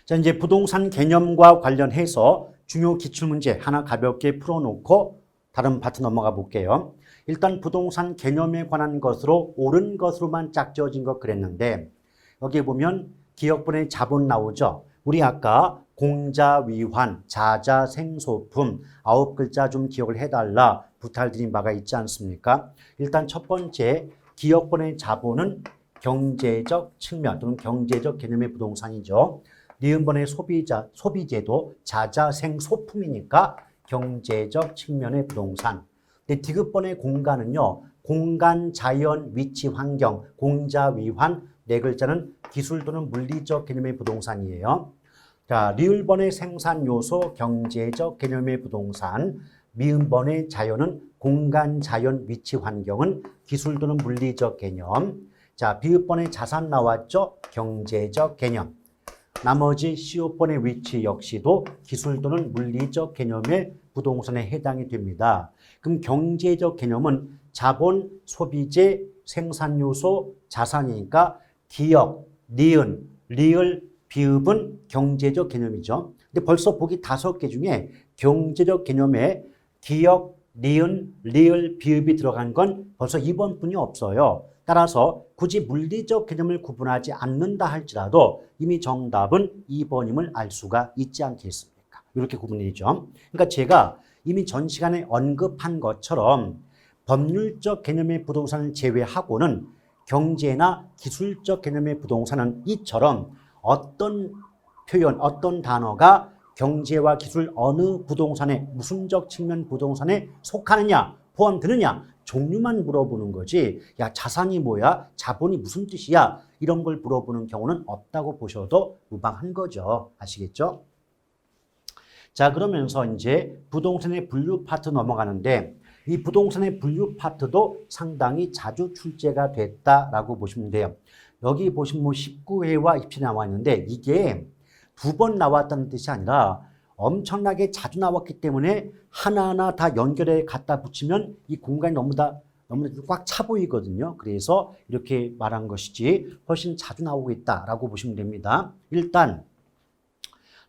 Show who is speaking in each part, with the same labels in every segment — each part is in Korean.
Speaker 1: 자, 이제 부동산 개념과 관련해서 중요 기출문제 하나 가볍게 풀어놓고 다른 파트 넘어가 볼게요. 일단 부동산 개념에 관한 것으로 옳은 것으로만 짝지어진 것 그랬는데 여기 보면 기억분의 자본 나오죠. 우리 아까 공자위환, 자자생소품 9글자 좀 기억을 해달라 부탁드린 바가 있지 않습니까? 일단 첫 번째 기억분의 자본은 경제적 측면 또는 경제적 개념의 부동산이죠. 니은번의 소비재도 자자생소품이니까 경제적 측면의 부동산. 근데 디귿번의 공간은요. 공간, 자연, 위치, 환경, 공자위환 네 글자는 기술 또는 물리적 개념의 부동산이에요. 자, 리을번의 생산 요소, 경제적 개념의 부동산. 미음번의 자연은 공간, 자연, 위치, 환경은 기술 또는 물리적 개념. 자, 비읍번의 자산 나왔죠? 경제적 개념. 나머지 시옷번의 위치 역시도 기술 또는 물리적 개념의 부동산에 해당이 됩니다. 그럼 경제적 개념은 자본, 소비재, 생산요소, 자산이니까 기역, 니은, 리을, 비읍은 경제적 개념이죠. 근데 벌써 보기 5개 중에 경제적 개념에 기역, 니은, 리을, 비읍이 들어간 건 벌써 2번뿐이 없어요. 따라서 굳이 물리적 개념을 구분하지 않는다 할지라도 이미 정답은 2번임을 알 수가 있지 않겠습니까? 이렇게 구분이죠. 그러니까 제가 이미 전 시간에 언급한 것처럼 법률적 개념의 부동산을 제외하고는 경제나 기술적 개념의 부동산은 이처럼 어떤 표현, 어떤 단어가 경제와 기술 어느 부동산에 무슨적 측면 부동산에 속하느냐, 포함되느냐 종류만 물어보는 거지 야 자산이 뭐야? 자본이 무슨 뜻이야? 이런 걸 물어보는 경우는 없다고 보셔도 무방한 거죠. 아시겠죠? 자, 그러면서 이제 부동산의 분류 파트 넘어가는데 이 부동산의 분류 파트도 상당히 자주 출제가 됐다라고 보시면 돼요. 여기 보시면 뭐 19회와 입시 나와 있는데 이게 2번 나왔다는 뜻이 아니라 엄청나게 자주 나왔기 때문에 하나하나 다 연결해 갖다 붙이면 이 공간이 너무 꽉 차 보이거든요. 그래서 이렇게 말한 것이지 훨씬 자주 나오고 있다라고 보시면 됩니다. 일단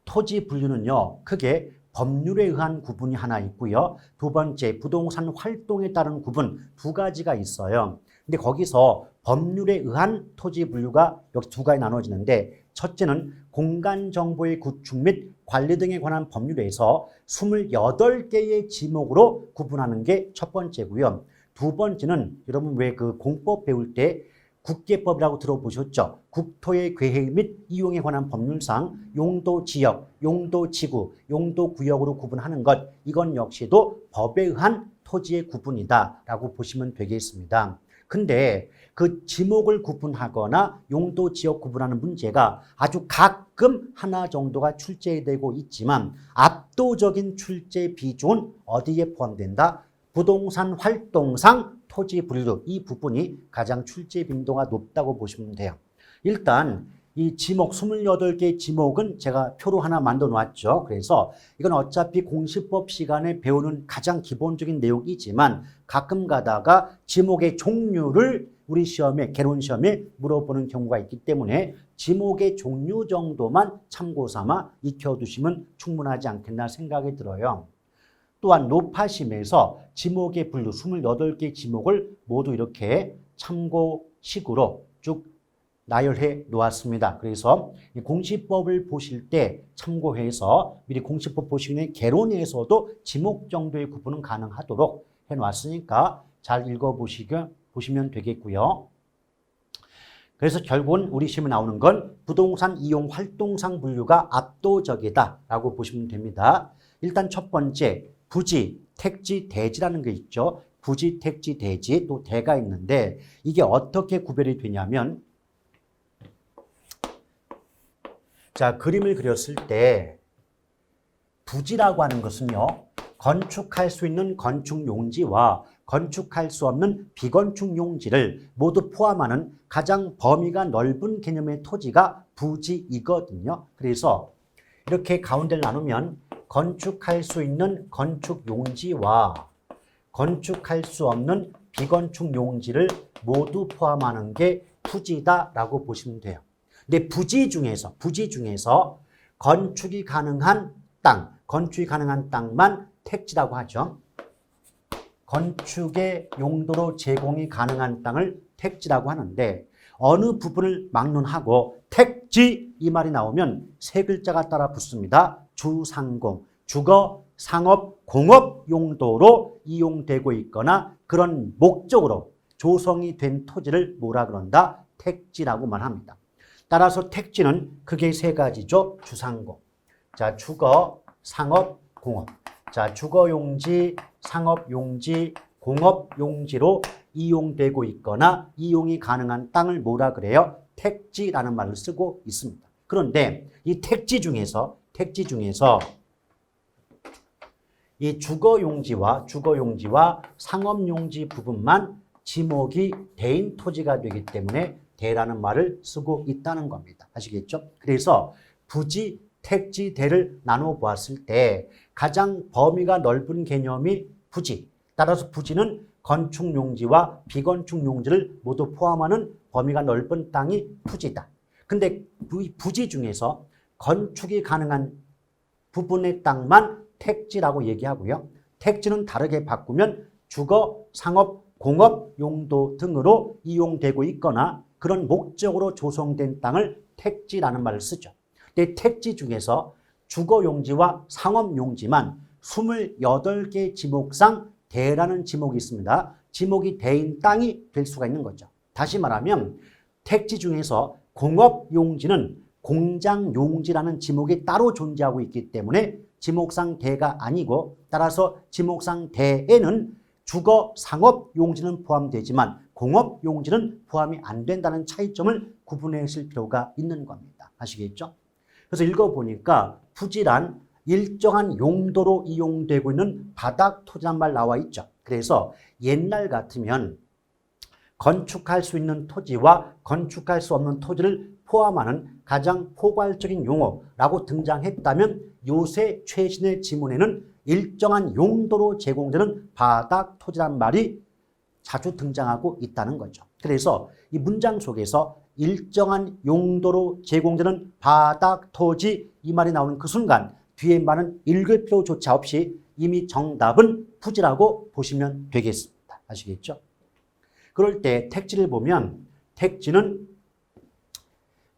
Speaker 1: 토지 분류는요. 크게 법률에 의한 구분이 하나 있고요. 두 번째 부동산 활동에 따른 구분 2가지가 있어요. 근데 거기서 법률에 의한 토지 분류가 여기 2가지 나눠지는데 첫째는 공간정보의 구축 및 관리 등에 관한 법률에서 28개의 지목으로 구분하는 게 첫 번째고요. 두 번째는 여러분 왜 그 공법 배울 때 국계법이라고 들어보셨죠? 국토의 괴해 및 이용에 관한 법률상 용도 지역, 용도 지구, 용도 구역으로 구분하는 것 이건 역시도 법에 의한 토지의 구분이다라고 보시면 되겠습니다. 근데 그 지목을 구분하거나 용도 지역 구분하는 문제가 아주 가끔 하나 정도가 출제되고 있지만 압도적인 출제 비중은 어디에 포함된다? 부동산 활동상 토지 분류 이 부분이 가장 출제 빈도가 높다고 보시면 돼요. 일단 이 지목 28개의 지목은 제가 표로 하나 만들어 놨죠. 그래서 이건 어차피 공시법 시간에 배우는 가장 기본적인 내용이지만 가끔 가다가 지목의 종류를 우리 시험에 개론 시험에 물어보는 경우가 있기 때문에 지목의 종류 정도만 참고 삼아 익혀두시면 충분하지 않겠나 생각이 들어요. 또한 노파심에서 지목의 분류 28개의 지목을 모두 이렇게 참고식으로 쭉 나열해 놓았습니다. 그래서 공시법을 보실 때 참고해서 미리 공시법 보시는 개론에서도 지목 정도의 구분은 가능하도록 해 놨으니까 잘 읽어보시면 되겠고요. 그래서 결국은 우리 시험에 나오는 건 부동산 이용 활동상 분류가 압도적이다라고 보시면 됩니다. 일단 첫 번째 부지, 택지, 대지라는 게 있죠. 부지, 택지, 대지 또 대가 있는데 이게 어떻게 구별이 되냐면 자, 그림을 그렸을 때 부지라고 하는 것은요. 건축할 수 있는 건축 용지와 건축할 수 없는 비건축 용지를 모두 포함하는 가장 범위가 넓은 개념의 토지가 부지이거든요. 그래서 이렇게 가운데를 나누면 건축할 수 있는 건축 용지와 건축할 수 없는 비건축 용지를 모두 포함하는 게 부지다라고 보시면 돼요. 근데 부지 중에서 건축이 가능한 땅, 건축이 가능한 땅만 택지라고 하죠. 건축의 용도로 제공이 가능한 땅을 택지라고 하는데 어느 부분을 막론하고 택지 이 말이 나오면 세 글자가 따라 붙습니다. 주상공, 주거, 상업, 공업 용도로 이용되고 있거나 그런 목적으로 조성이 된 토지를 뭐라 그런다? 택지라고 말합니다. 따라서 택지는 크게 세 가지죠. 주상공. 자, 주거, 상업, 공업. 자, 주거용지, 상업용지, 공업용지로 이용되고 있거나 이용이 가능한 땅을 뭐라 그래요? 택지라는 말을 쓰고 있습니다. 그런데 이 택지 중에서 이 주거용지와 상업용지 부분만 지목이 대인 토지가 되기 때문에 대라는 말을 쓰고 있다는 겁니다. 아시겠죠? 그래서 부지, 택지, 대를 나눠 보았을 때 가장 범위가 넓은 개념이 부지. 따라서 부지는 건축용지와 비건축용지를 모두 포함하는 범위가 넓은 땅이 부지다. 근데 부지 중에서 건축이 가능한 부분의 땅만 택지라고 얘기하고요. 택지는 다르게 바꾸면 주거, 상업, 공업 용도 등으로 이용되고 있거나 그런 목적으로 조성된 땅을 택지라는 말을 쓰죠. 근데 택지 중에서 주거용지와 상업용지만 28개 지목상 대라는 지목이 있습니다. 지목이 대인 땅이 될 수가 있는 거죠. 다시 말하면 택지 중에서 공업용지는 공장용지라는 지목이 따로 존재하고 있기 때문에 지목상 대가 아니고 따라서 지목상 대에는 주거, 상업 용지는 포함되지만 공업 용지는 포함이 안 된다는 차이점을 구분하실 필요가 있는 겁니다. 아시겠죠? 그래서 읽어보니까 부지란 일정한 용도로 이용되고 있는 바닥 토지란 말 나와 있죠. 그래서 옛날 같으면 건축할 수 있는 토지와 건축할 수 없는 토지를 포함하는 가장 포괄적인 용어라고 등장했다면 요새 최신의 지문에는 일정한 용도로 제공되는 바닥 토지란 말이 자주 등장하고 있다는 거죠. 그래서 이 문장 속에서 일정한 용도로 제공되는 바닥 토지 이 말이 나오는 그 순간 뒤에 말은 읽을 필요조차 없이 이미 정답은 부지라고 보시면 되겠습니다. 아시겠죠? 그럴 때 택지를 보면 택지는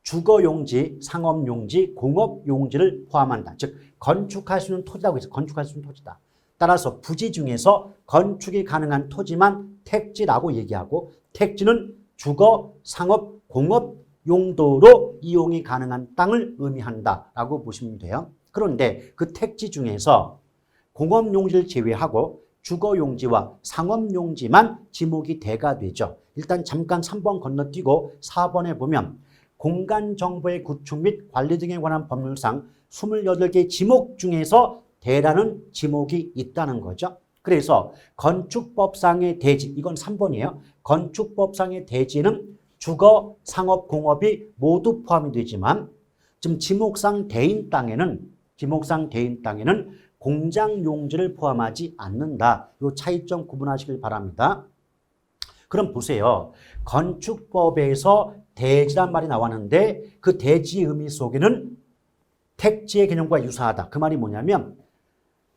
Speaker 1: 주거용지, 상업용지, 공업용지를 포함한다. 즉 건축할 수 있는 토지라고 해서 건축할 수 있는 토지다. 따라서 부지 중에서 건축이 가능한 토지만 택지라고 얘기하고 택지는 주거, 상업, 공업 용도로 이용이 가능한 땅을 의미한다라고 보시면 돼요. 그런데 그 택지 중에서 공업용지를 제외하고 주거용지와 상업용지만 지목이 대가 되죠. 일단 잠깐 3번 건너뛰고 4번에 보면 공간정보의 구축 및 관리 등에 관한 법률상 28개 지목 중에서 대라는 지목이 있다는 거죠. 그래서 건축법상의 대지, 이건 3번이에요. 건축법상의 대지는 주거, 상업, 공업이 모두 포함이 되지만 지금 지목상 대인 땅에는 공장용지를 포함하지 않는다. 이 차이점 구분하시길 바랍니다. 그럼 보세요. 건축법에서 대지란 말이 나왔는데 그 대지의 의미 속에는 택지의 개념과 유사하다. 그 말이 뭐냐면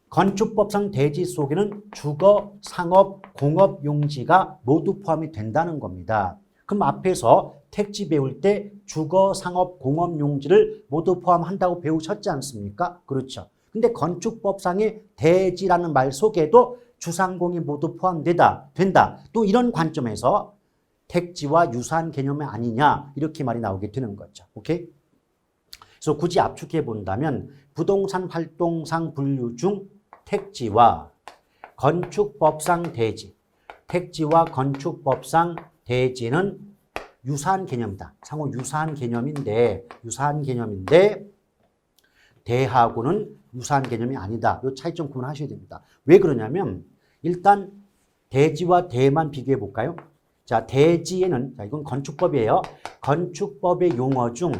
Speaker 1: 건축법상 대지 속에는 주거, 상업, 공업 용지가 모두 포함이 된다는 겁니다. 그럼 앞에서 택지 배울 때 주거, 상업, 공업 용지를 모두 포함한다고 배우셨지 않습니까? 그렇죠. 근데 건축법상의 대지라는 말 속에도 주상공이 모두 포함된다. 또 이런 관점에서 택지와 유사한 개념이 아니냐 이렇게 말이 나오게 되는 거죠. 오케이? 그래서 굳이 압축해 본다면 부동산 활동상 분류 중 택지와 건축법상 대지, 택지와 건축법상 대지는 유사한 개념이다. 상호 유사한 개념인데 대하고는 유사한 개념이 아니다. 이 차이점 구분하셔야 됩니다. 왜 그러냐면 일단 대지와 대만 비교해 볼까요? 자, 대지에는 이건 건축법이에요. 건축법의 용어 중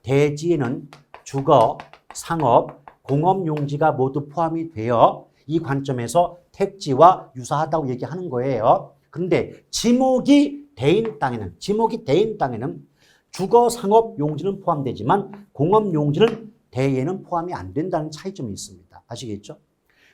Speaker 1: 대지에는 주거, 상업, 공업 용지가 모두 포함이 되어 이 관점에서 택지와 유사하다고 얘기하는 거예요. 그런데 지목이 대인 땅에는 주거, 상업 용지는 포함되지만 공업 용지는 대에는 포함이 안 된다는 차이점이 있습니다. 아시겠죠?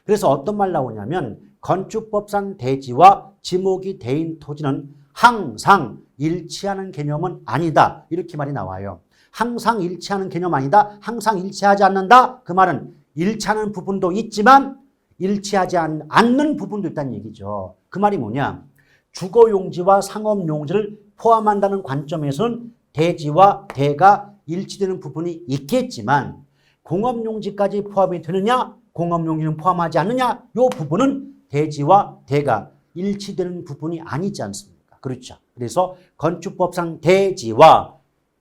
Speaker 1: 그래서 어떤 말 나오냐면 건축법상 대지와 지목이 대인 토지는 항상 일치하는 개념은 아니다. 이렇게 말이 나와요. 항상 일치하는 개념 아니다. 항상 일치하지 않는다. 그 말은 일치하는 부분도 있지만 일치하지 않는 부분도 있다는 얘기죠. 그 말이 뭐냐? 주거용지와 상업용지를 포함한다는 관점에서는 대지와 대가 일치되는 부분이 있겠지만 공업용지까지 포함이 되느냐? 공업용지는 포함하지 않느냐? 이 부분은 대지와 대가 일치되는 부분이 아니지 않습니까? 그렇죠. 그래서 건축법상 대지와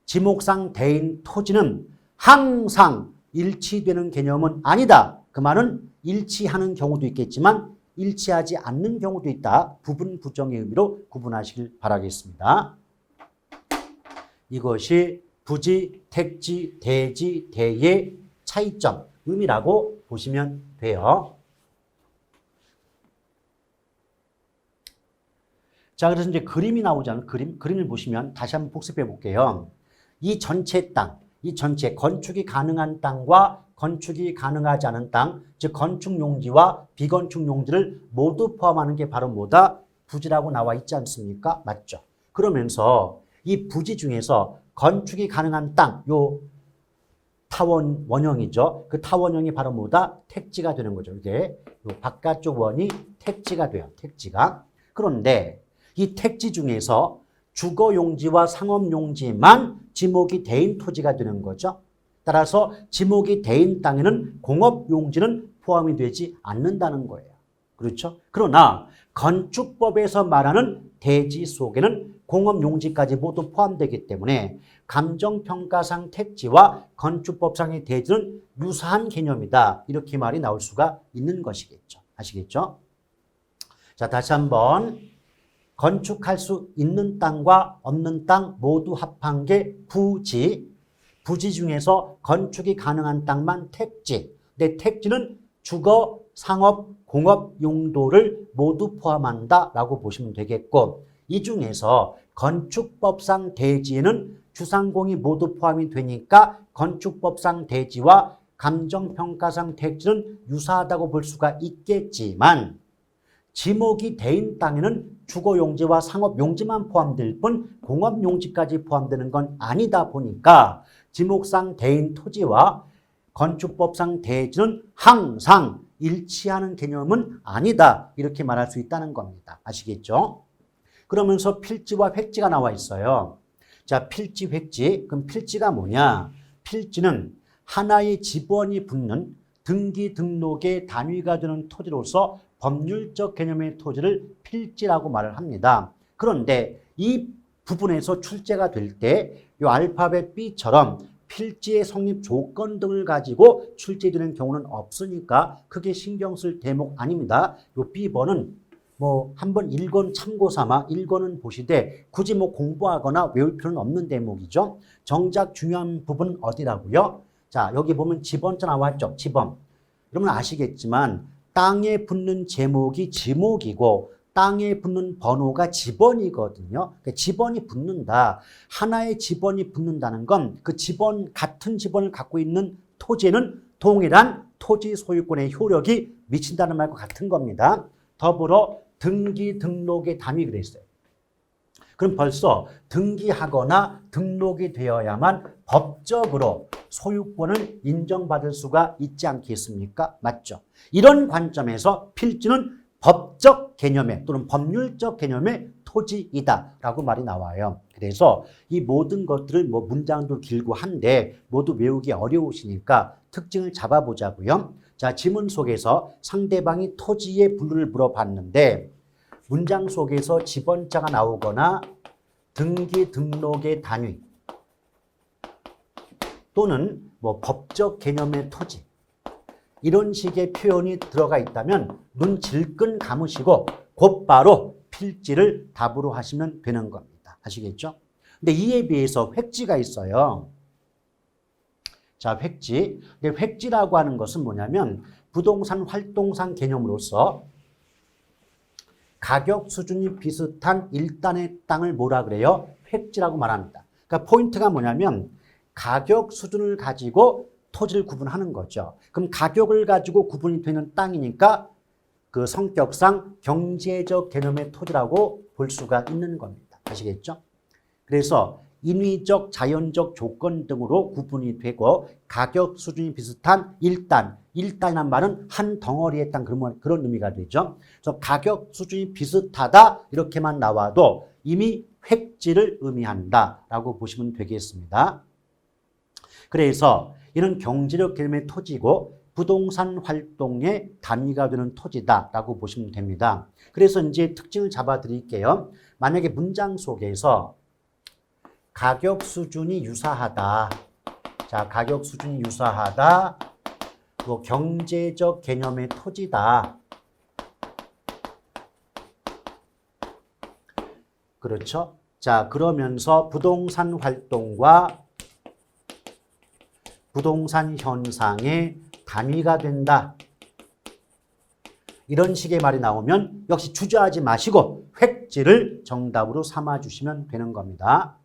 Speaker 1: 지목상 대인 토지는 항상 일치되는 개념은 아니다. 그 말은 일치하는 경우도 있겠지만 일치하지 않는 경우도 있다. 부분 부정의 의미로 구분하시길 바라겠습니다. 이것이 부지, 택지, 대지, 대의 차이점, 의미라고 보시면 돼요. 자, 그래서 이제 그림이 나오잖아요. 그림을 보시면 다시 한번 복습해 볼게요. 이 전체 땅, 이 전체 건축이 가능한 땅과 건축이 가능하지 않은 땅, 즉 건축 용지와 비건축 용지를 모두 포함하는 게 바로 뭐다? 부지라고 나와 있지 않습니까? 맞죠? 그러면서 이 부지 중에서 건축이 가능한 땅, 요 타원 원형이죠. 그 타원형이 바로 뭐다? 택지가 되는 거죠. 이게 요 바깥쪽 원이 택지가 돼요. 택지가. 그런데 이 택지 중에서 주거용지와 상업용지만 지목이 대인 토지가 되는 거죠. 따라서 지목이 대인 땅에는 공업용지는 포함이 되지 않는다는 거예요. 그렇죠? 그러나 건축법에서 말하는 대지 속에는 공업용지까지 모두 포함되기 때문에 감정평가상 택지와 건축법상의 대지는 유사한 개념이다. 이렇게 말이 나올 수가 있는 것이겠죠. 아시겠죠? 자, 다시 한번. 건축할 수 있는 땅과 없는 땅 모두 합한 게 부지. 부지 중에서 건축이 가능한 땅만 택지. 근데 택지는 주거, 상업, 공업 용도를 모두 포함한다라고 보시면 되겠고, 이 중에서 건축법상 대지에는 주상공이 모두 포함이 되니까 건축법상 대지와 감정평가상 택지는 유사하다고 볼 수가 있겠지만 지목이 대인 땅에는 주거용지와 상업용지만 포함될 뿐 공업용지까지 포함되는 건 아니다 보니까 지목상 대인 토지와 건축법상 대지는 항상 일치하는 개념은 아니다. 이렇게 말할 수 있다는 겁니다. 아시겠죠? 그러면서 필지와 획지가 나와 있어요. 자, 필지, 획지. 그럼 필지가 뭐냐? 필지는 하나의 지번이 붙는 등기 등록의 단위가 되는 토지로서 법률적 개념의 토지를 필지라고 말을 합니다. 그런데 이 부분에서 출제가 될 때 이 알파벳 B처럼 필지의 성립 조건 등을 가지고 출제되는 경우는 없으니까 크게 신경 쓸 대목 아닙니다. 이 B번은 뭐 한번 1권 참고 삼아 1권은 보시되 굳이 뭐 공부하거나 외울 필요는 없는 대목이죠. 정작 중요한 부분은 어디라고요? 자, 여기 보면 지번자 나왔죠. 지번. 여러분 아시겠지만 땅에 붙는 제목이 지목이고 땅에 붙는 번호가 지번이거든요. 그러니까 지번이 붙는다. 하나의 지번이 붙는다는 건 그 지번, 같은 지번을 갖고 있는 토지에는 동일한 토지 소유권의 효력이 미친다는 말과 같은 겁니다. 더불어 등기 등록의 담이 그랬어요. 그럼 벌써 등기하거나 등록이 되어야만 법적으로 소유권을 인정받을 수가 있지 않겠습니까? 맞죠? 이런 관점에서 필지는 법적 개념의 또는 법률적 개념의 토지이다라고 말이 나와요. 그래서 이 모든 것들을 뭐 문장도 길고 한데 모두 외우기 어려우시니까 특징을 잡아보자고요. 자, 지문 속에서 상대방이 토지의 분류를 물어봤는데 문장 속에서 지번자가 나오거나 등기 등록의 단위 또는 뭐 법적 개념의 토지 이런 식의 표현이 들어가 있다면 눈 질끈 감으시고 곧바로 필지를 답으로 하시면 되는 겁니다. 아시겠죠? 근데 이에 비해서 획지가 있어요. 자, 획지. 근데 획지라고 하는 것은 뭐냐면 부동산 활동상 개념으로서 가격 수준이 비슷한 일단의 땅을 뭐라 그래요? 획지라고 말합니다. 그러니까 포인트가 뭐냐면 가격 수준을 가지고 토지를 구분하는 거죠. 그럼 가격을 가지고 구분이 되는 땅이니까 그 성격상 경제적 개념의 토지라고 볼 수가 있는 겁니다. 아시겠죠? 그래서 인위적, 자연적 조건 등으로 구분이 되고 가격 수준이 비슷한 1단, 1단이란 말은 한 덩어리의 땅 그런 의미가 되죠. 그래서 가격 수준이 비슷하다 이렇게만 나와도 이미 획지를 의미한다라고 보시면 되겠습니다. 그래서 이는 경제적 개념의 토지고 부동산 활동의 단위가 되는 토지다라고 보시면 됩니다. 그래서 이제 특징을 잡아 드릴게요. 만약에 문장 속에서 가격 수준이 유사하다. 자, 가격 수준이 유사하다. 뭐 경제적 개념의 토지다. 그렇죠? 자, 그러면서 부동산 활동과 부동산 현상의 단위가 된다. 이런 식의 말이 나오면 역시 주저하지 마시고 획지를 정답으로 삼아주시면 되는 겁니다.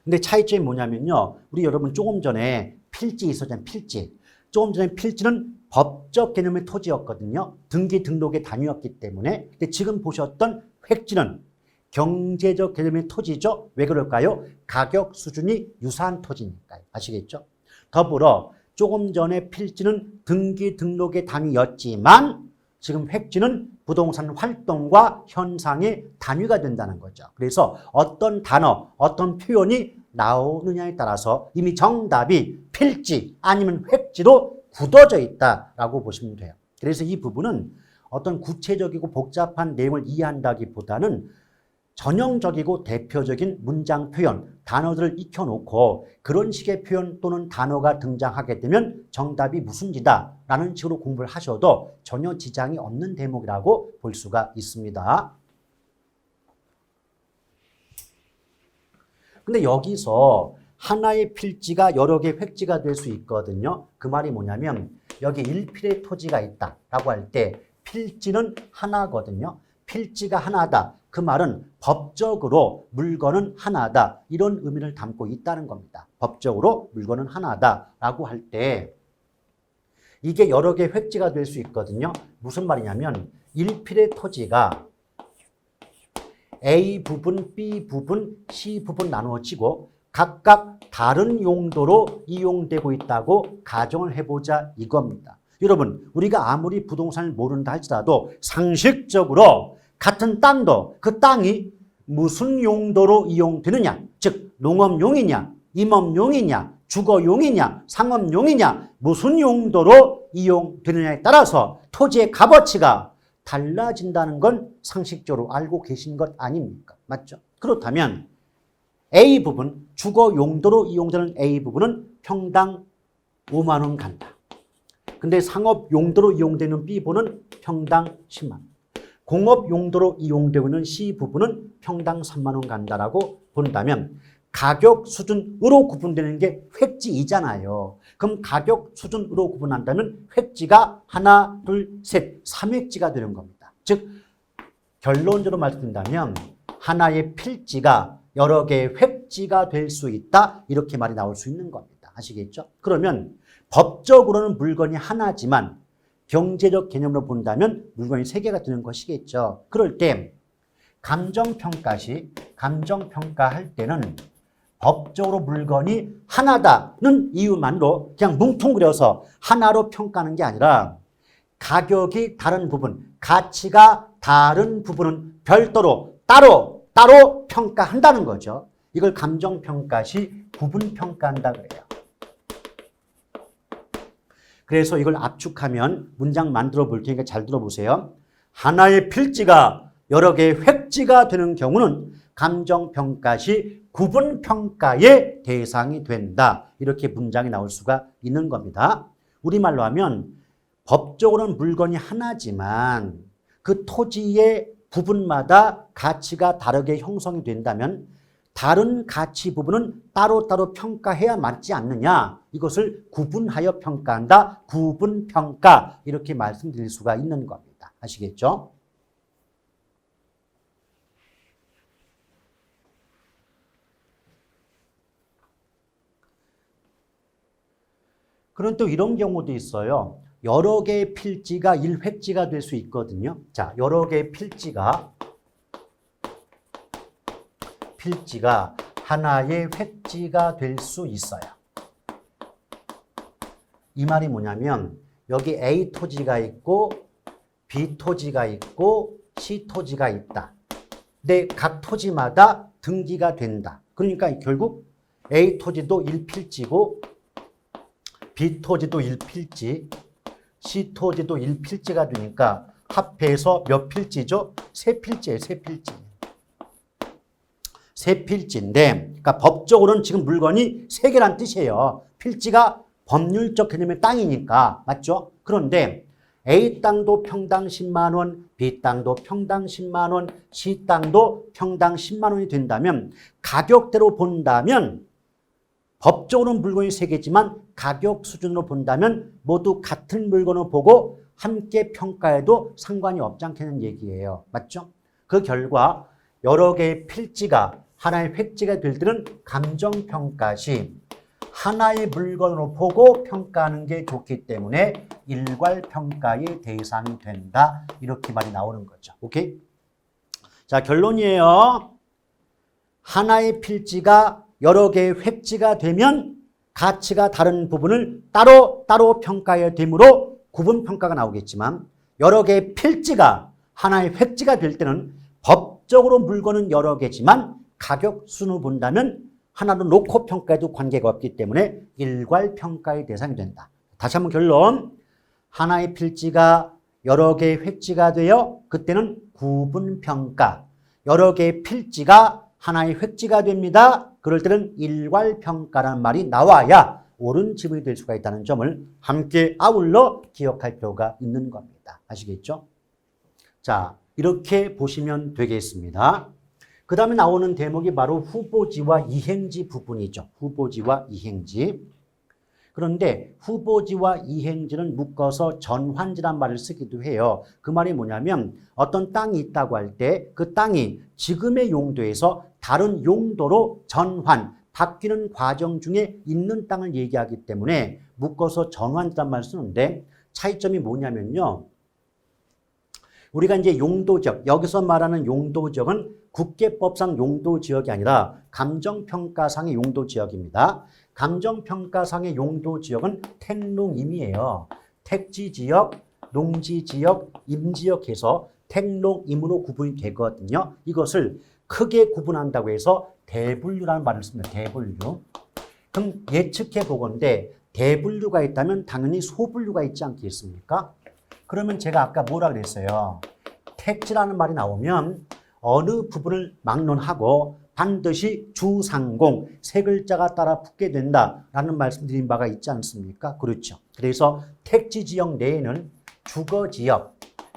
Speaker 1: 근데 차이점이 뭐냐면요. 우리 여러분 조금 전에 필지 있었잖아요. 필지. 조금 전에 필지는 법적 개념의 토지였거든요. 등기 등록의 단위였기 때문에. 근데 지금 보셨던 획지는 경제적 개념의 토지죠. 왜 그럴까요? 가격 수준이 유사한 토지니까요. 아시겠죠? 더불어 조금 전에 필지는 등기 등록의 단위였지만 지금 획지는 부동산 활동과 현상의 단위가 된다는 거죠. 그래서 어떤 단어, 어떤 표현이 나오느냐에 따라서 이미 정답이 필지 아니면 획지로 굳어져 있다라고 보시면 돼요. 그래서 이 부분은 어떤 구체적이고 복잡한 내용을 이해한다기보다는 전형적이고 대표적인 문장 표현, 단어들을 익혀놓고 그런 식의 표현 또는 단어가 등장하게 되면 정답이 무슨지다라는 식으로 공부를 하셔도 전혀 지장이 없는 대목이라고 볼 수가 있습니다. 근데 여기서 하나의 필지가 여러 개의 획지가 될 수 있거든요. 그 말이 뭐냐면 여기 1필의 토지가 있다라고 할 때 필지는 하나거든요. 필지가 하나다. 그 말은 법적으로 물건은 하나다. 이런 의미를 담고 있다는 겁니다. 법적으로 물건은 하나다라고 할 때 이게 여러 개의 획지가 될 수 있거든요. 무슨 말이냐면 1필의 토지가 A 부분, B 부분, C 부분 나누어지고 각각 다른 용도로 이용되고 있다고 가정을 해보자 이겁니다. 여러분, 우리가 아무리 부동산을 모른다 할지라도 상식적으로 같은 땅도 그 땅이 무슨 용도로 이용되느냐, 즉 농업용이냐, 임업용이냐, 주거용이냐, 상업용이냐, 무슨 용도로 이용되느냐에 따라서 토지의 값어치가 달라진다는 건 상식적으로 알고 계신 것 아닙니까? 맞죠? 그렇다면 A 부분, 주거 용도로 이용되는 A 부분은 평당 5만 원 간다. 근데 상업 용도로 이용되는 B 부분은 평당 10만 원. 공업 용도로 이용되고 있는 C 부분은 평당 3만 원 간다라고 본다면 가격 수준으로 구분되는 게 획지이잖아요. 그럼 가격 수준으로 구분한다면 획지가 하나, 둘, 셋, 3획지가 되는 겁니다. 즉 결론적으로 말씀드린다면 하나의 필지가 여러 개의 획지가 될 수 있다. 이렇게 말이 나올 수 있는 겁니다. 아시겠죠? 그러면 법적으로는 물건이 하나지만 경제적 개념으로 본다면 물건이 3개가 되는 것이겠죠. 그럴 때 감정평가할 때는 법적으로 물건이 하나다는 이유만으로 그냥 뭉뚱그려서 하나로 평가하는 게 아니라 가격이 다른 부분, 가치가 다른 부분은 별도로 따로 평가한다는 거죠. 이걸 감정평가 시 구분평가한다 그래요. 그래서 이걸 압축하면 문장 만들어 볼 테니까 잘 들어보세요. 하나의 필지가 여러 개의 획지가 되는 경우는 감정평가 시 구분평가의 대상이 된다. 이렇게 문장이 나올 수가 있는 겁니다. 우리말로 하면 법적으로는 물건이 하나지만 그 토지의 부분마다 가치가 다르게 형성이 된다면 다른 가치 부분은 따로따로 평가해야 맞지 않느냐. 이것을 구분하여 평가한다. 구분평가 이렇게 말씀드릴 수가 있는 겁니다. 아시겠죠? 그런 또 이런 경우도 있어요. 여러 개의 필지가 일획지가 될 수 있거든요. 자, 여러 개의 필지가 하나의 획지가 될 수 있어요. 이 말이 뭐냐면 여기 A 토지가 있고 B 토지가 있고 C 토지가 있다. 근데 각 토지마다 등기가 된다. 그러니까 결국 A 토지도 1필지고 B 토지도 1필지, C 토지도 1필지가 되니까 합해서 몇 필지죠? 3필지예요. 3필지. 3필지인데 그러니까 법적으로는 지금 물건이 3개란 뜻이에요. 필지가 법률적 개념의 땅이니까. 맞죠? 그런데 A 땅도 평당 10만 원, B 땅도 평당 10만 원, C 땅도 평당 10만 원이 된다면 가격대로 본다면 법적으로는 물건이 3개지만 가격 수준으로 본다면 모두 같은 물건을 보고 함께 평가해도 상관이 없지 않겠는 얘기예요. 맞죠? 그 결과 여러 개의 필지가 하나의 획지가 될 때는 감정평가 시 하나의 물건으로 보고 평가하는 게 좋기 때문에 일괄평가의 대상이 된다. 이렇게 말이 나오는 거죠. 오케이? 자, 결론이에요. 하나의 필지가 여러 개의 획지가 되면 가치가 다른 부분을 따로 평가해야 되므로 구분평가가 나오겠지만 여러 개의 필지가 하나의 획지가 될 때는 법적으로 물건은 여러 개지만 가격 순으로 본다면 하나로 놓고 평가해도 관계가 없기 때문에 일괄평가의 대상이 된다. 다시 한번 결론. 하나의 필지가 여러 개의 획지가 되어 그때는 구분평가. 여러 개의 필지가 하나의 획지가 됩니다. 그럴 때는 일괄평가라는 말이 나와야 옳은 지분이 될 수가 있다는 점을 함께 아울러 기억할 필요가 있는 겁니다. 아시겠죠? 자, 이렇게 보시면 되겠습니다. 그 다음에 나오는 대목이 바로 후보지와 이행지 부분이죠. 후보지와 이행지. 그런데 후보지와 이행지는 묶어서 전환지란 말을 쓰기도 해요. 그 말이 뭐냐면 어떤 땅이 있다고 할 때 그 땅이 지금의 용도에서 다른 용도로 전환, 바뀌는 과정 중에 있는 땅을 얘기하기 때문에 묶어서 전환지란 말을 쓰는데 차이점이 뭐냐면요. 우리가 이제 용도지역, 여기서 말하는 용도지역은 국계법상 용도지역이 아니라 감정평가상의 용도지역입니다. 감정평가상의 용도지역은 택농임이에요. 택지지역, 농지지역, 임지역 해서 택농임으로 구분이 되거든요. 이것을 크게 구분한다고 해서 대분류라는 말을 씁니다. 대분류. 그럼 예측해 보건대 대분류가 있다면 당연히 소분류가 있지 않겠습니까? 그러면 제가 아까 뭐라 그랬어요? 택지라는 말이 나오면 어느 부분을 막론하고 반드시 주상공 세 글자가 따라 붙게 된다라는 말씀드린 바가 있지 않습니까? 그렇죠. 그래서 택지지역 내에는 주거지역,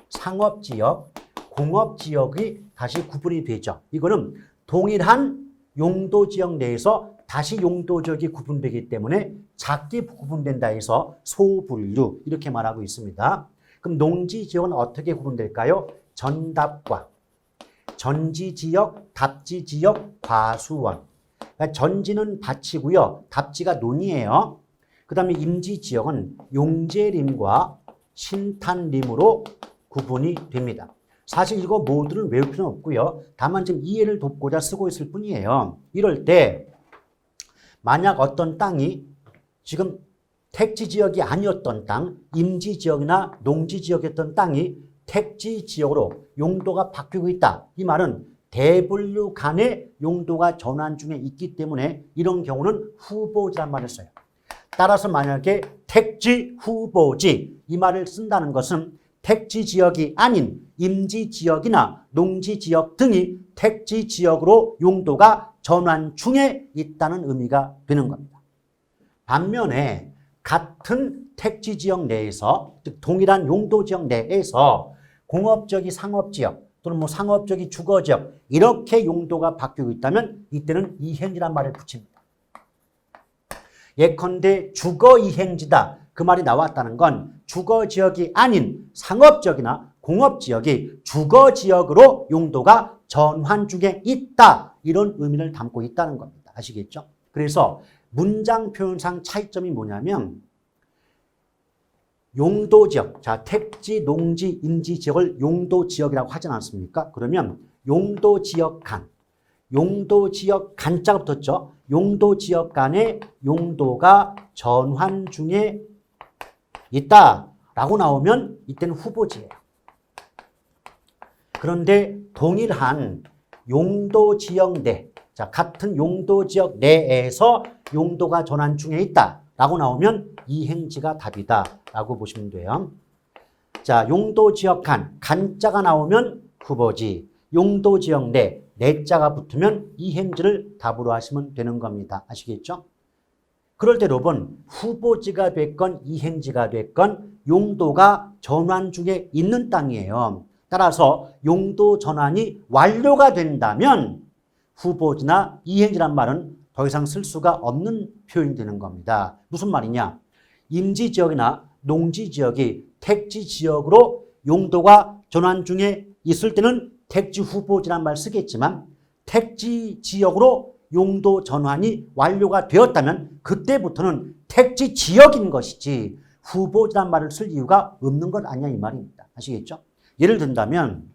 Speaker 1: 상업지역, 공업지역이 다시 구분이 되죠. 이거는 동일한 용도지역 내에서 다시 용도지역이 구분되기 때문에 작게 구분된다 해서 소분류 이렇게 말하고 있습니다. 그럼 농지지역은 어떻게 구분될까요? 전답과 전지지역, 답지지역, 과수원. 그러니까 전지는 밭이고요. 답지가 논이에요. 그 다음에 임지지역은 용제림과 신탄림으로 구분이 됩니다. 사실 이거 모두를 외울 필요는 없고요. 다만 좀 이해를 돕고자 쓰고 있을 뿐이에요. 이럴 때 만약 어떤 땅이 지금 택지지역이 아니었던 땅, 임지지역이나 농지지역이었던 땅이 택지지역으로 용도가 바뀌고 있다. 이 말은 대분류 간의 용도가 전환 중에 있기 때문에 이런 경우는 후보지란 말을 써요. 따라서 만약에 택지 후보지 이 말을 쓴다는 것은 택지지역이 아닌 임지지역이나 농지지역 등이 택지지역으로 용도가 전환 중에 있다는 의미가 되는 겁니다. 반면에 같은 택지지역 내에서 즉 동일한 용도지역 내에서 공업적이 상업지역 또는 뭐 상업적이 주거지역 이렇게 용도가 바뀌고 있다면 이때는 이행지란 말을 붙입니다. 예컨대 주거이행지다 그 말이 나왔다는 건 주거지역이 아닌 상업지역이나 공업지역이 주거지역으로 용도가 전환 중에 있다 이런 의미를 담고 있다는 겁니다. 아시겠죠? 그래서 문장 표현상 차이점이 뭐냐면 용도지역, 자, 택지, 농지, 임지지역을 용도지역이라고 하지 않습니까? 그러면 용도지역 간, 용도지역 간자가 붙었죠. 용도지역 간에 용도가 전환 중에 있다라고 나오면 이때는 후보지예요. 그런데 동일한 용도지역 내, 자, 같은 용도지역 내에서 용도가 전환 중에 있다라고 나오면 이행지가 답이다라고 보시면 돼요. 자, 용도지역 간, 간자가 나오면 후보지, 용도지역 내, 내자가 붙으면 이행지를 답으로 하시면 되는 겁니다. 아시겠죠? 그럴 때 여러분, 후보지가 됐건 이행지가 됐건 용도가 전환 중에 있는 땅이에요. 따라서 용도 전환이 완료가 된다면 후보지나 이행지란 말은 더 이상 쓸 수가 없는 표현이 되는 겁니다. 무슨 말이냐? 임지지역이나 농지지역이 택지지역으로 용도가 전환 중에 있을 때는 택지 후보지란 말 쓰겠지만 택지지역으로 용도 전환이 완료가 되었다면 그때부터는 택지지역인 것이지 후보지란 말을 쓸 이유가 없는 것 아니냐 이 말입니다. 아시겠죠? 예를 든다면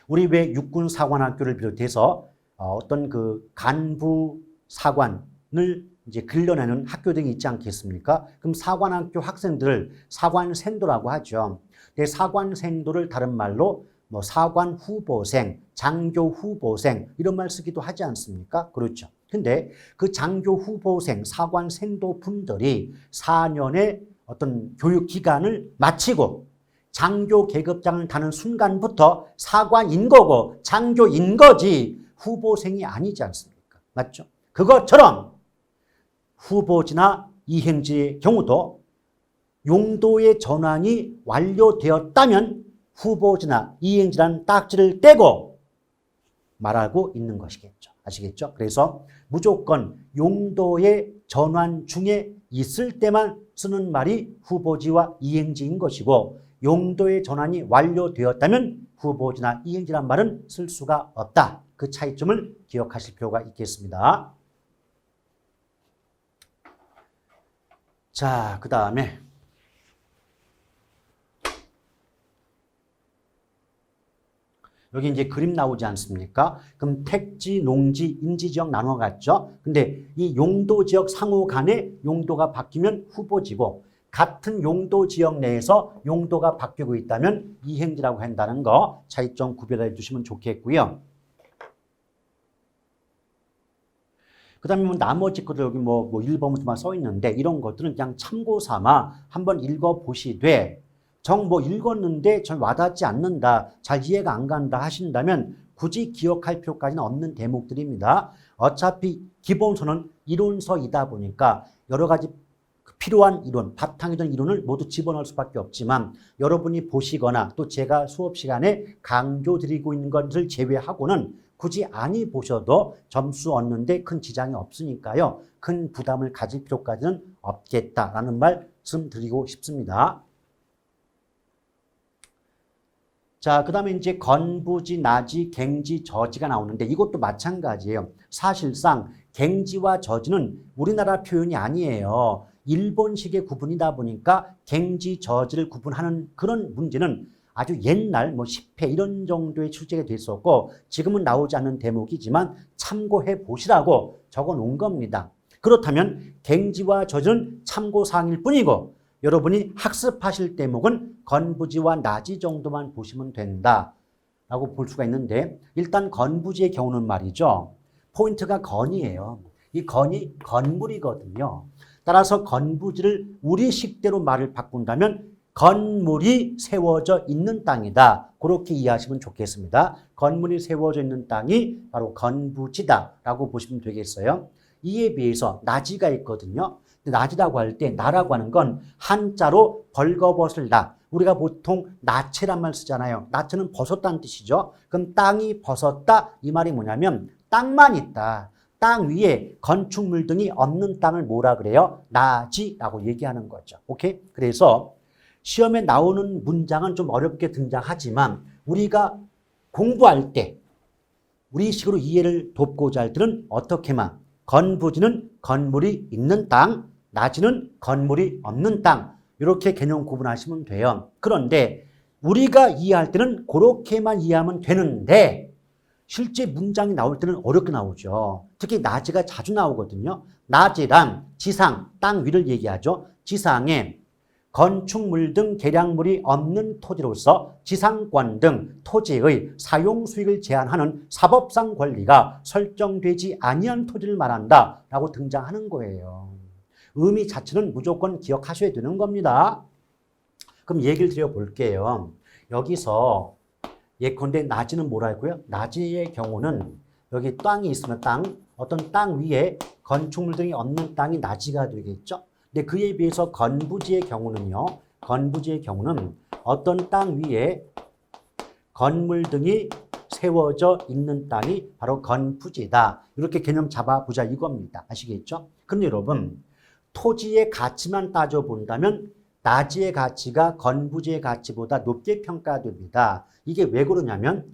Speaker 1: 우리 왜 육군사관학교를 비롯해서 어떤 그 간부 사관을 이제 길러내는 학교들이 있지 않겠습니까? 그럼 사관학교 학생들을 사관생도라고 하죠. 사관생도를 다른 말로 뭐 사관 후보생, 장교 후보생 이런 말 쓰기도 하지 않습니까? 그렇죠. 근데 그 장교 후보생, 사관생도 분들이 4년의 어떤 교육 기간을 마치고 장교 계급장을 다는 순간부터 사관인 거고 장교인 거지 후보생이 아니지 않습니까? 맞죠? 그것처럼 후보지나 이행지의 경우도 용도의 전환이 완료되었다면 후보지나 이행지라는 딱지를 떼고 말하고 있는 것이겠죠. 아시겠죠? 그래서 무조건 용도의 전환 중에 있을 때만 쓰는 말이 후보지와 이행지인 것이고 용도의 전환이 완료되었다면 후보지나 이행지란 말은 쓸 수가 없다. 그 차이점을 기억하실 필요가 있겠습니다. 자, 그 다음에 여기 이제 그림 나오지 않습니까? 그럼 택지, 농지, 임지지역 나눠갔죠? 근데 이 용도지역 상호 간에 용도가 바뀌면 후보지고 같은 용도지역 내에서 용도가 바뀌고 있다면 이행지라고 한다는 거 차이점 구별해 주시면 좋겠고요. 그 다음에 나머지 것들 여기 뭐 1번부터만 써 있는데 이런 것들은 그냥 참고 삼아 한번 읽어보시되 정 읽었는데 전 와닿지 않는다, 잘 이해가 안 간다 하신다면 굳이 기억할 필요까지는 없는 대목들입니다. 어차피 기본서는 이론서이다 보니까 여러 가지 필요한 이론, 바탕이 된 이론을 모두 집어넣을 수밖에 없지만 여러분이 보시거나 또 제가 수업 시간에 강조드리고 있는 것을 제외하고는 굳이 아니 보셔도 점수 얻는데 큰 지장이 없으니까요. 큰 부담을 가질 필요까지는 없겠다라는 말씀 드리고 싶습니다. 자, 그 다음에 이제 건부지, 나지, 갱지, 저지가 나오는데 이것도 마찬가지예요. 사실상 갱지와 저지는 우리나라 표현이 아니에요. 일본식의 구분이다 보니까 갱지, 저지를 구분하는 그런 문제는 아주 옛날 10회 이런 정도의 출제가 됐었고 지금은 나오지 않는 대목이지만 참고해 보시라고 적어 놓은 겁니다. 그렇다면 갱지와 저지는 참고사항일 뿐이고 여러분이 학습하실 대목은 건부지와 나지 정도만 보시면 된다라고 볼 수가 있는데 일단 건부지의 경우는 말이죠. 포인트가 건이에요. 이 건이 건물이거든요. 따라서 건부지를 우리식대로 말을 바꾼다면 건물이 세워져 있는 땅이다. 그렇게 이해하시면 좋겠습니다. 건물이 세워져 있는 땅이 바로 건부지다라고 보시면 되겠어요. 이에 비해서 나지가 있거든요. 나지라고 할 때 나라고 하는 건 한자로 벌거벗을 나. 우리가 보통 나체란 말 쓰잖아요. 나체는 벗었다는 뜻이죠. 그럼 땅이 벗었다 이 말이 뭐냐면 땅만 있다. 땅 위에 건축물 등이 없는 땅을 뭐라 그래요? 나지라고 얘기하는 거죠. 오케이? 그래서 시험에 나오는 문장은 좀 어렵게 등장하지만 우리가 공부할 때 우리 식으로 이해를 돕고자 할 때는 어떻게만 건부지는 건물이 있는 땅, 나지는 건물이 없는 땅 이렇게 개념 구분하시면 돼요. 그런데 우리가 이해할 때는 그렇게만 이해하면 되는데 실제 문장이 나올 때는 어렵게 나오죠. 특히 낮이가 자주 나오거든요. 낮이란 지상, 땅 위를 얘기하죠. 지상에 건축물 등 개량물이 없는 토지로서 지상권 등 토지의 사용 수익을 제한하는 사법상 권리가 설정되지 아니한 토지를 말한다 라고 등장하는 거예요. 의미 자체는 무조건 기억하셔야 되는 겁니다. 그럼 얘기를 드려볼게요. 여기서 예컨대 낮이는 뭐라 했고요? 낮이의 경우는 여기 땅이 있으면 어떤 땅 위에 건축물 등이 없는 땅이 낮이가 되겠죠? 근데 그에 비해서 건부지의 경우는 어떤 땅 위에 건물 등이 세워져 있는 땅이 바로 건부지다. 이렇게 개념 잡아보자 이겁니다. 아시겠죠? 그럼 여러분, 토지의 가치만 따져본다면 낮이의 가치가 건부지의 가치보다 높게 평가됩니다. 이게 왜 그러냐면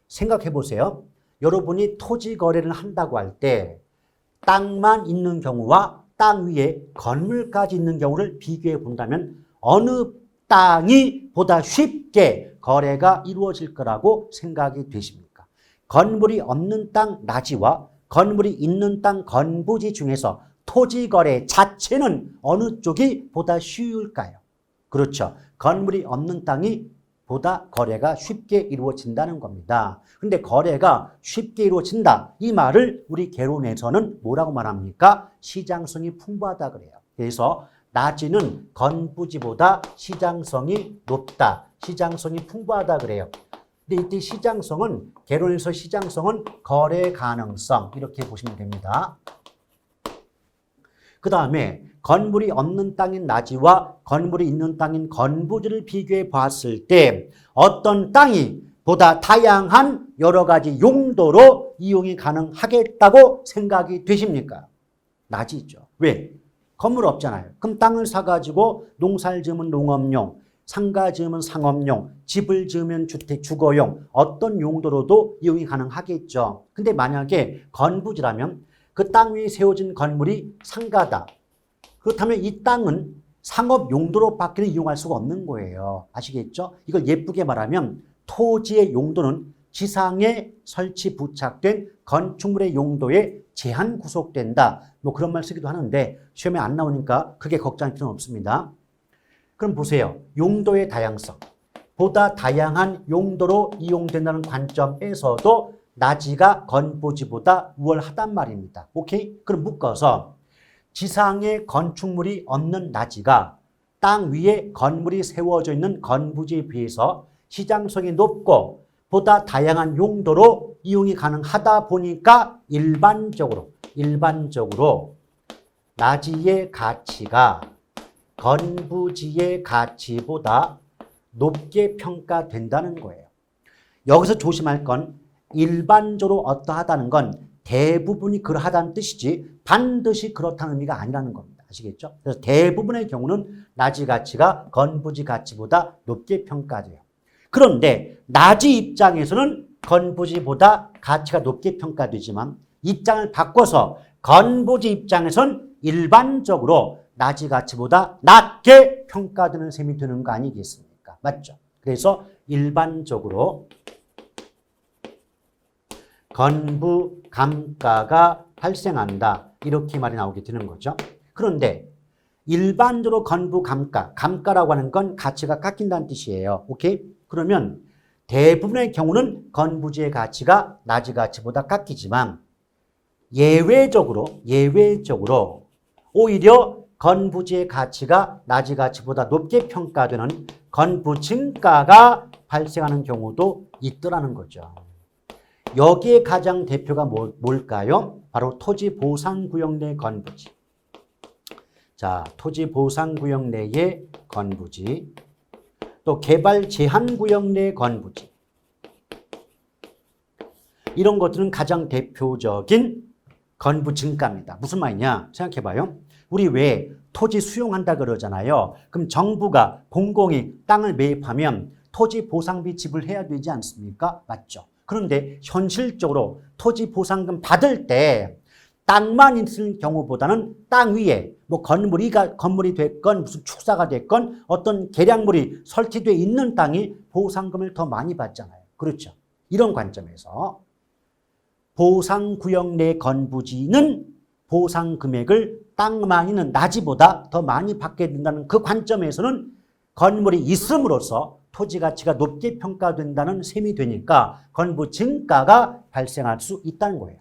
Speaker 1: 생각해 보세요. 여러분이 토지 거래를 한다고 할 때 땅만 있는 경우와 땅 위에 건물까지 있는 경우를 비교해 본다면 어느 땅이 보다 쉽게 거래가 이루어질 거라고 생각이 되십니까? 건물이 없는 땅 낮이와 건물이 있는 땅 건부지 중에서 토지 거래 자체는 어느 쪽이 보다 쉬울까요? 그렇죠. 건물이 없는 땅이 보다 거래가 쉽게 이루어진다는 겁니다. 근데 거래가 쉽게 이루어진다. 이 말을 우리 개론에서는 뭐라고 말합니까? 시장성이 풍부하다 그래요. 그래서 낮이는 건부지보다 시장성이 높다. 시장성이 풍부하다 그래요. 근데 이때 시장성은 개론에서 시장성은 거래 가능성 이렇게 보시면 됩니다. 그 다음에 건물이 없는 땅인 낮이와 건물이 있는 땅인 건부지를 비교해 봤을 때 어떤 땅이 보다 다양한 여러 가지 용도로 이용이 가능하겠다고 생각이 되십니까? 낮이죠. 왜? 건물 없잖아요. 그럼 땅을 사가지고 농사를 지으면 농업용, 상가 지으면 상업용, 집을 지으면 주택, 주거용 어떤 용도로도 이용이 가능하겠죠. 근데 만약에 건부지라면 그 땅 위에 세워진 건물이 상가다. 그렇다면 이 땅은 상업 용도로밖에 이용할 수가 없는 거예요. 아시겠죠? 이걸 예쁘게 말하면 토지의 용도는 지상에 설치 부착된 건축물의 용도에 제한 구속된다. 뭐 그런 말 쓰기도 하는데 시험에 안 나오니까 크게 걱정할 필요는 없습니다. 그럼 보세요. 용도의 다양성. 보다 다양한 용도로 이용된다는 관점에서도 낮이가 건부지보다 우월하단 말입니다. 오케이? 그럼 묶어서 지상에 건축물이 없는 낮이가 땅 위에 건물이 세워져 있는 건부지에 비해서 시장성이 높고 보다 다양한 용도로 이용이 가능하다 보니까 일반적으로 낮이의 가치가 건부지의 가치보다 높게 평가된다는 거예요. 여기서 조심할 건 일반적으로 어떠하다는 건 대부분이 그러하다는 뜻이지 반드시 그렇다는 의미가 아니라는 겁니다. 아시겠죠? 그래서 대부분의 경우는 낮이 가치가 건부지 가치보다 높게 평가돼요. 그런데 낮이 입장에서는 건부지보다 가치가 높게 평가되지만 입장을 바꿔서 건부지 입장에서는 일반적으로 낮이 가치보다 낮게 평가되는 셈이 되는 거 아니겠습니까? 맞죠? 그래서 일반적으로 건부 감가가 발생한다. 이렇게 말이 나오게 되는 거죠. 그런데 일반적으로 건부 감가라고 하는 건 가치가 깎인다는 뜻이에요. 오케이? 그러면 대부분의 경우는 건부지의 가치가 낮이 가치보다 깎이지만 예외적으로 오히려 건부지의 가치가 낮이 가치보다 높게 평가되는 건부 증가가 발생하는 경우도 있더라는 거죠. 여기에 가장 대표가 뭘까요? 바로 토지보상구역 내 건부지. 자, 토지보상구역 내의 건부지. 또 개발제한구역 내 건부지. 이런 것들은 가장 대표적인 건부 증가입니다. 무슨 말이냐? 생각해봐요. 우리 왜 토지 수용한다 그러잖아요. 그럼 정부가 공공이 땅을 매입하면 토지보상비 지불해야 되지 않습니까? 맞죠? 그런데 현실적으로 토지보상금 받을 때 땅만 있을 경우보다는 땅 위에 뭐 건물이 됐건 무슨 축사가 됐건 어떤 계량물이 설치되어 있는 땅이 보상금을 더 많이 받잖아요. 그렇죠. 이런 관점에서 보상구역 내 건부지는 보상 금액을 땅 많이는 나지보다 더 많이 받게 된다는 그 관점에서는 건물이 있음으로써 토지 가치가 높게 평가된다는 셈이 되니까 건부 증가가 발생할 수 있다는 거예요.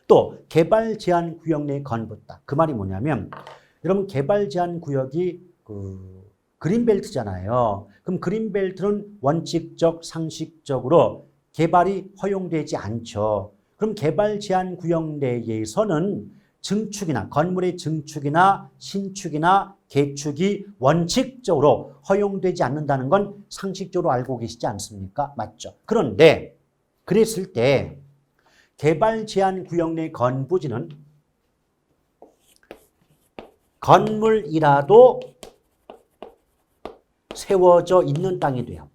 Speaker 1: 또 개발 제한 구역 내 건부다. 그 말이 뭐냐면 여러분 개발 제한 구역이 그린벨트잖아요. 그럼 그린벨트는 원칙적 상식적으로 개발이 허용되지 않죠. 그럼 개발 제한 구역 내에서는 증축이나 건물의 증축이나 신축이나 개축이 원칙적으로 허용되지 않는다는 건 상식적으로 알고 계시지 않습니까? 맞죠? 그런데 그랬을 때 개발 제한 구역 내 건부지는 건물이라도 세워져 있는 땅이 돼요.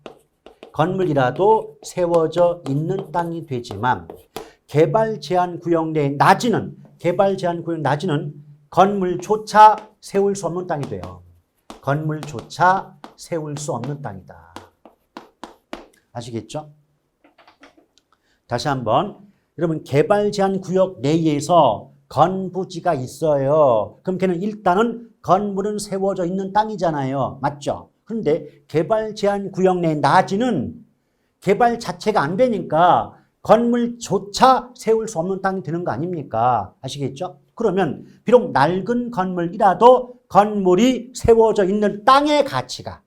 Speaker 1: 건물이라도 세워져 있는 땅이 되지만 개발 제한 구역 내 낮이는 건물조차 세울 수 없는 땅이 돼요. 건물조차 세울 수 없는 땅이다. 아시겠죠? 다시 한번 여러분 개발 제한 구역 내에서 건부지가 있어요. 그럼 걔는 일단은 건물은 세워져 있는 땅이잖아요. 맞죠? 그런데 개발 제한 구역 내 낮이는 개발 자체가 안 되니까 건물조차 세울 수 없는 땅이 되는 거 아닙니까? 아시겠죠? 그러면 비록 낡은 건물이라도 건물이 세워져 있는 땅의 가치가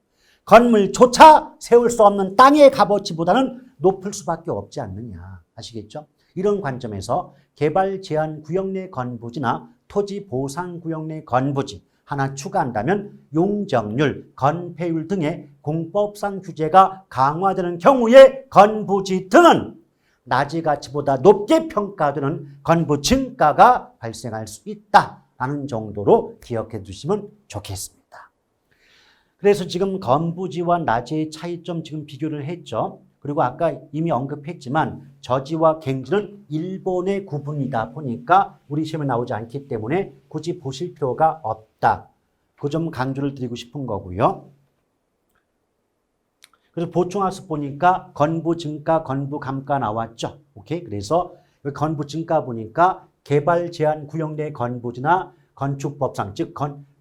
Speaker 1: 건물조차 세울 수 없는 땅의 값어치보다는 높을 수밖에 없지 않느냐. 아시겠죠? 이런 관점에서 개발 제한 구역 내 건부지나 토지 보상 구역 내 건부지 하나 추가한다면 용적률, 건폐율 등의 공법상 규제가 강화되는 경우에 건부지 등은 낮의 가치보다 높게 평가되는 건부 증가가 발생할 수 있다라는 정도로 기억해 두시면 좋겠습니다. 그래서 지금 건부지와 낮의 차이점 지금 비교를 했죠. 그리고 아까 이미 언급했지만 저지와 갱지는 일본의 구분이다 보니까 우리 시험에 나오지 않기 때문에 굳이 보실 필요가 없다. 그 점 강조를 드리고 싶은 거고요. 그래서 보충학습 보니까 건부 증가, 건부 감가 나왔죠. 오케이. 그래서 건부 증가 보니까 개발 제한 구역 내 건부지나 건축법상 즉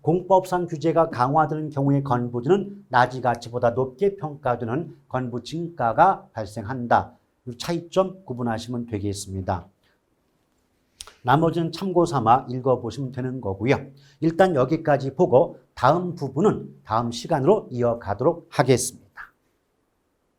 Speaker 1: 공법상 규제가 강화되는 경우의 건부지는 낮의 가치보다 높게 평가되는 건부 증가가 발생한다. 차이점 구분하시면 되겠습니다. 나머지는 참고 삼아 읽어보시면 되는 거고요. 일단 여기까지 보고 다음 부분은 다음 시간으로 이어가도록 하겠습니다.